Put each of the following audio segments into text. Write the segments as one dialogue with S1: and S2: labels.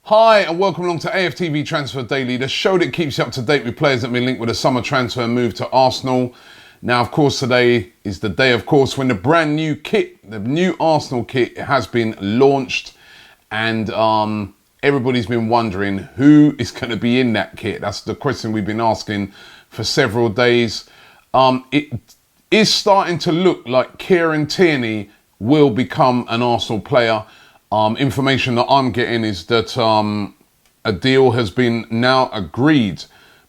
S1: Hi and welcome along to AFTV Transfer Daily, the show that keeps you up to date with players that have been linked with a summer transfer move to Arsenal. Now, of course, today is the day, of course, when the brand new kit, the new Arsenal kit has been launched, and everybody's been wondering who is going to be in that kit. That's the question we've been asking for several days. It is starting to look like Tierney will become an Arsenal player. Information that I'm getting is that a deal has been now agreed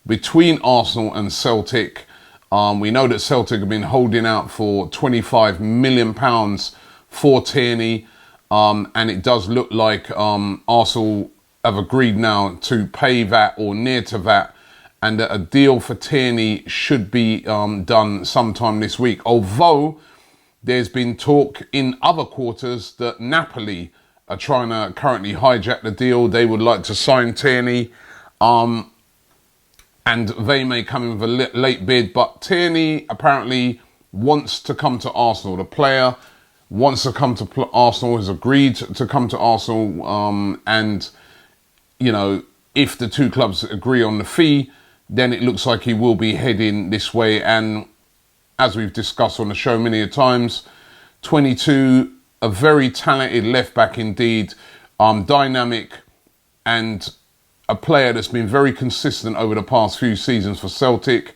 S1: between Arsenal and Celtic. We know that Celtic have been holding out for £25 million for Tierney, and it does look like Arsenal have agreed now to pay that or near to that, and that a deal for Tierney should be done sometime this week. Although there's been talk in other quarters that Napoli are trying to currently hijack the deal. They would like to sign Tierney, and they may come in with a late bid. But Tierney apparently wants to come to Arsenal. The player wants to come to Arsenal, has agreed to come to Arsenal, and, you know, if the two clubs agree on the fee, then it looks like he will be heading this way. And as we've discussed on the show many a times, 22, a very talented left back indeed, dynamic, and a player that's been very consistent over the past few seasons for Celtic.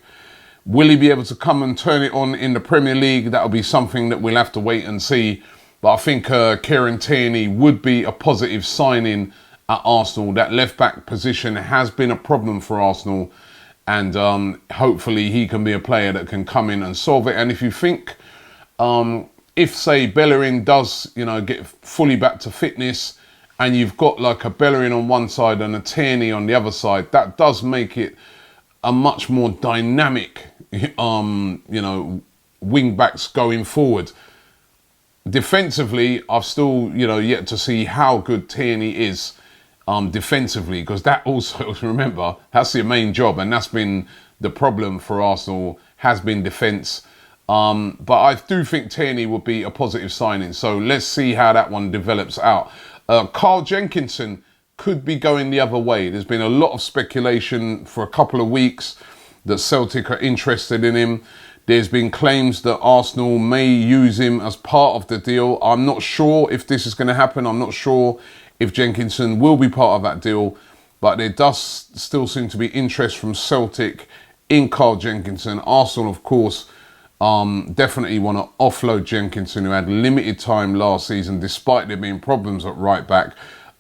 S1: Will he be able to come and turn it on in the Premier League? That'll be something that we'll have to wait and see. But I think Kieran Tierney would be a positive signing at Arsenal. That left back position has been a problem for Arsenal, and hopefully he can be a player that can come in and solve it. And if you think, if, say, Bellerin does, get fully back to fitness, and you've got like a Bellerin on one side and a Tierney on the other side, that does make it a much more dynamic, wing backs going forward. Defensively, I've still, yet to see how good Tierney is defensively, because that also, remember, that's the main job, and that's been the problem for Arsenal, has been defence. But I do think Tierney would be a positive signing. So let's see how that one develops out. Carl Jenkinson could be going the other way. There's been a lot of speculation for a couple of weeks that Celtic are interested in him. There's been claims that Arsenal may use him as part of the deal. I'm not sure if this is going to happen. I'm not sure if Jenkinson will be part of that deal. But there does still seem to be interest from Celtic in Carl Jenkinson. Arsenal, of course, definitely want to offload Jenkinson, who had limited time last season despite there being problems at right back,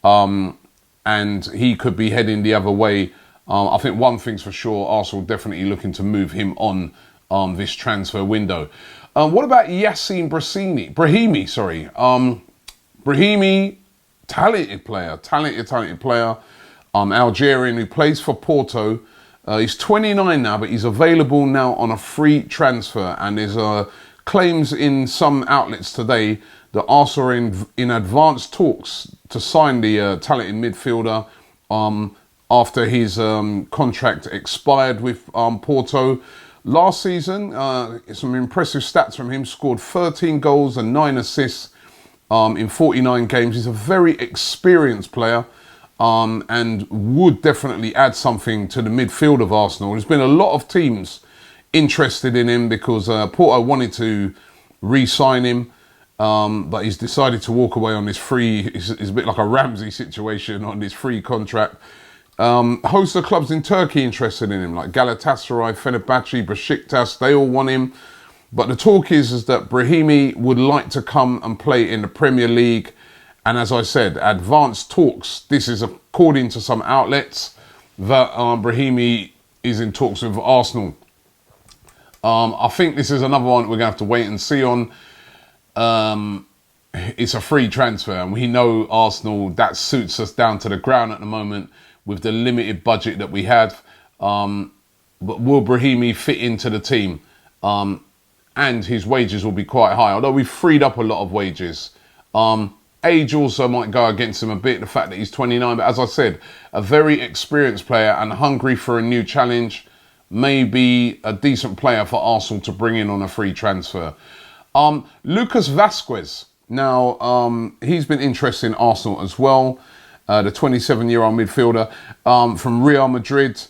S1: and he could be heading the other way. I think one thing's for sure, Arsenal definitely looking to move him on this transfer window. What about Yassine Brahimi? Brahimi, talented player, Algerian, who plays for Porto. He's 29 now, but he's available now on a free transfer. And there's claims in some outlets today that Arsenal are in advanced talks to sign the talented midfielder after his contract expired with Porto. Last season, some impressive stats from him. Scored 13 goals and 9 assists in 49 games. He's a very experienced player. And would definitely add something to the midfield of Arsenal. There's been a lot of teams interested in him because Porto wanted to re-sign him, but he's decided to walk away on this free. It's a bit like a Ramsey situation on this free contract. Host of clubs in Turkey interested in him, like Galatasaray, Fenerbahce, Besiktas. They all want him. But the talk is that Brahimi would like to come and play in the Premier League. And as I said, advanced talks. This is according to some outlets that Brahimi is in talks with Arsenal. I think this is another one we're going to have to wait and see on. It's a free transfer, and we know Arsenal, that suits us down to the ground at the moment with the limited budget that we have. But will Brahimi fit into the team? And his wages will be quite high, although we've freed up a lot of wages. Age also might go against him a bit, the fact that he's 29. But as I said, a very experienced player and hungry for a new challenge. May be a decent player for Arsenal to bring in on a free transfer. Lucas Vazquez. Now, he's been interested in Arsenal as well. the 27-year-old midfielder from Real Madrid.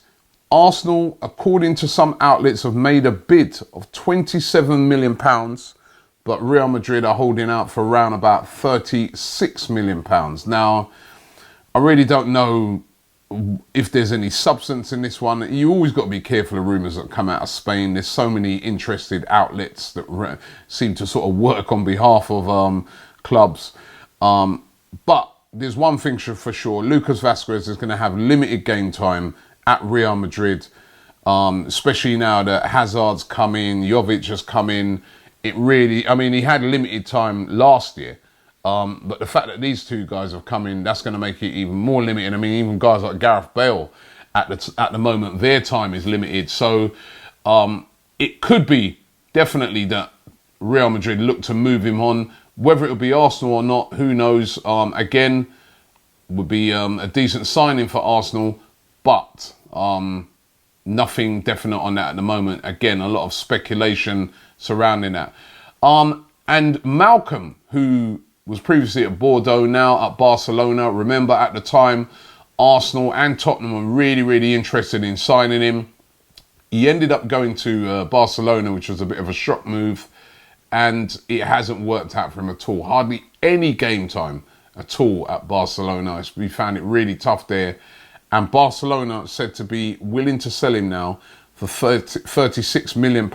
S1: Arsenal, according to some outlets, have made a bid of £27 million, but Real Madrid are holding out for around about £36 million. Now, I really don't know if there's any substance in this one. You always got to be careful of rumours that come out of Spain. There's so many interested outlets that seem to sort of work on behalf of clubs. But there's one thing for sure. Lucas Vazquez is going to have limited game time at Real Madrid, especially now that Hazard's come in, Jovic has come in. It really, I mean, he had limited time last year. But the fact that these two guys have come in, that's going to make it even more limited. I mean, even guys like Gareth Bale, at the moment, their time is limited. So it could be definitely that Real Madrid look to move him on. Whether it'll be Arsenal or not, who knows? Again, would be a decent signing for Arsenal, but nothing definite on that at the moment. Again, a lot of speculation surrounding that. And Malcolm, who was previously at Bordeaux, now at Barcelona. Remember, at the time, Arsenal and Tottenham were really, really interested in signing him. He ended up going to Barcelona, which was a bit of a shock move, and it hasn't worked out for him at all. Hardly any game time at all at Barcelona. We found it really tough there. And Barcelona said to be willing to sell him now for £36 million.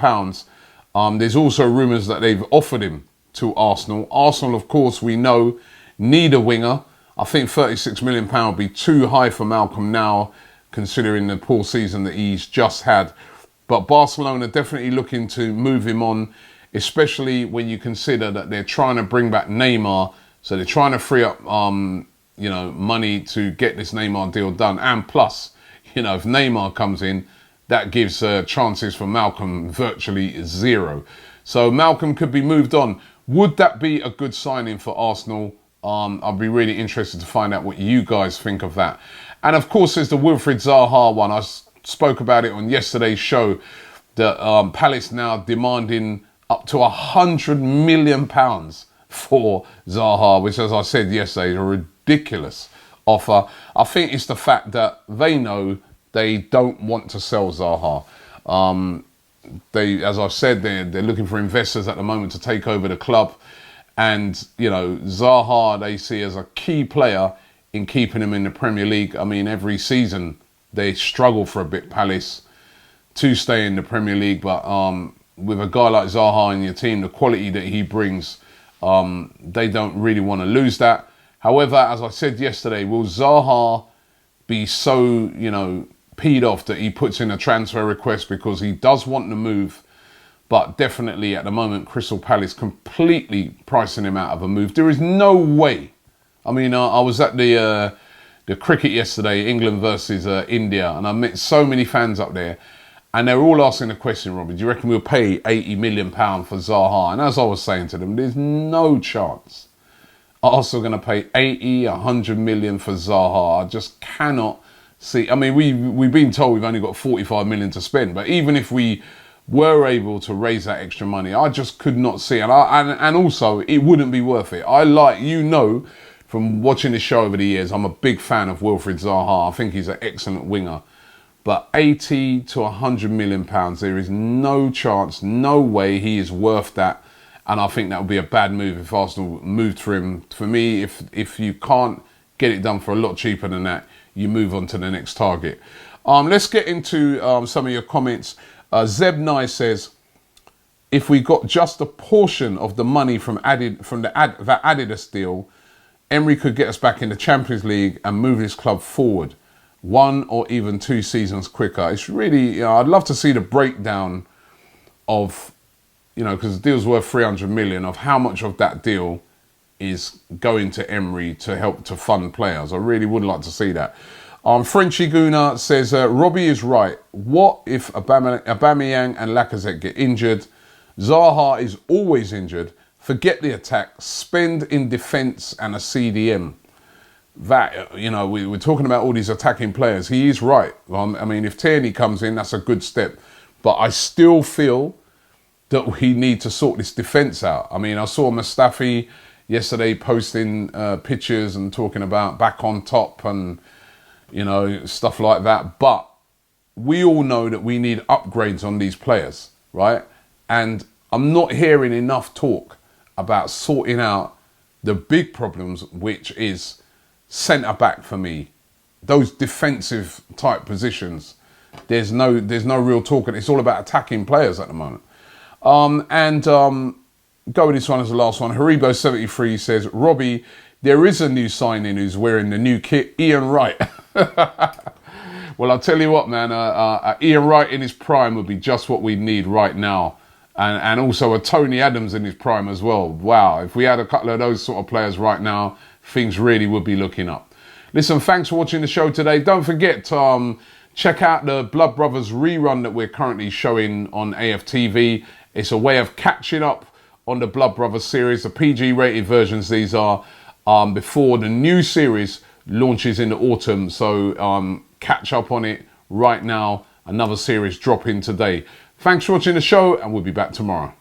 S1: There's also rumours that they've offered him to Arsenal. Arsenal, of course, we know, need a winger. I think £36 million would be too high for Malcolm now, considering the poor season that he's just had. But Barcelona definitely looking to move him on, especially when you consider that they're trying to bring back Neymar. So they're trying to free up money to get this Neymar deal done. And plus, if Neymar comes in, that gives chances for Malcolm virtually zero. So Malcolm could be moved on. Would that be a good signing for Arsenal? I'd be really interested to find out what you guys think of that. And of course, there's the Wilfried Zaha one. I spoke about it on yesterday's show. That Palace now demanding up to £100 million for Zaha, which, as I said yesterday, is a ridiculous offer. I think it's the fact that they know they don't want to sell Zaha. As I've said, they're looking for investors at the moment to take over the club. And, Zaha they see as a key player in keeping him in the Premier League. I mean, every season they struggle for a bit, Palace, to stay in the Premier League. But with a guy like Zaha in your team, the quality that he brings, they don't really want to lose that. However, as I said yesterday, will Zaha be so, peed off that he puts in a transfer request because he does want to move? But definitely at the moment, Crystal Palace completely pricing him out of a move. There is no way. I mean, I was at the cricket yesterday, England versus India, and I met so many fans up there. And they're all asking the question, Robbie, do you reckon we'll pay £80 million for Zaha? And as I was saying to them, there's no chance Arsenal going to pay 80, 100 million for Zaha. I just cannot see. I mean, we've been told we've only got 45 million to spend, but even if we were able to raise that extra money, I just could not see. And also, it wouldn't be worth it. From watching this show over the years, I'm a big fan of Wilfried Zaha. I think he's an excellent winger. But 80 to 100 million pounds, there is no chance, no way he is worth that. And I think that would be a bad move if Arsenal moved for him. For me, if you can't get it done for a lot cheaper than that, you move on to the next target. Let's get into some of your comments. Zeb Nye says, if we got just a portion of the money from the Adidas deal, Emery could get us back in the Champions League and move his club forward 1 or even 2 seasons quicker. It's really, I'd love to see the breakdown of, because the deal's worth 300 million, of how much of that deal is going to Emery to help to fund players. I really would like to see that. Frenchy Guna says, Robbie is right. What if Aubameyang and Lacazette get injured? Zaha is always injured. Forget the attack. Spend in defence and a CDM. That, we're talking about all these attacking players. He is right. I mean, if Tierney comes in, that's a good step. But I still feel that we need to sort this defence out. I mean, I saw Mustafi, yesterday posting pictures and talking about back on top and, you know, stuff like that. But we all know that we need upgrades on these players, right? And I'm not hearing enough talk about sorting out the big problems, which is centre back for me. Those defensive type positions, there's no real talk, and it's all about attacking players at the moment. Go with this one as the last one. Haribo73 says, Robbie, there is a new signing who's wearing the new kit, Ian Wright. Well, I'll tell you what, man, Ian Wright in his prime would be just what we need right now. And also a Tony Adams in his prime as well. Wow, if we had a couple of those sort of players right now, things really would be looking up. Listen, thanks for watching the show today. Don't forget to check out the Blood Brothers rerun that we're currently showing on AFTV. It's a way of catching up on the Blood Brothers series, the PG-rated versions these are, before the new series launches in the autumn. So catch up on it right now. Another series dropping today. Thanks for watching the show, and we'll be back tomorrow.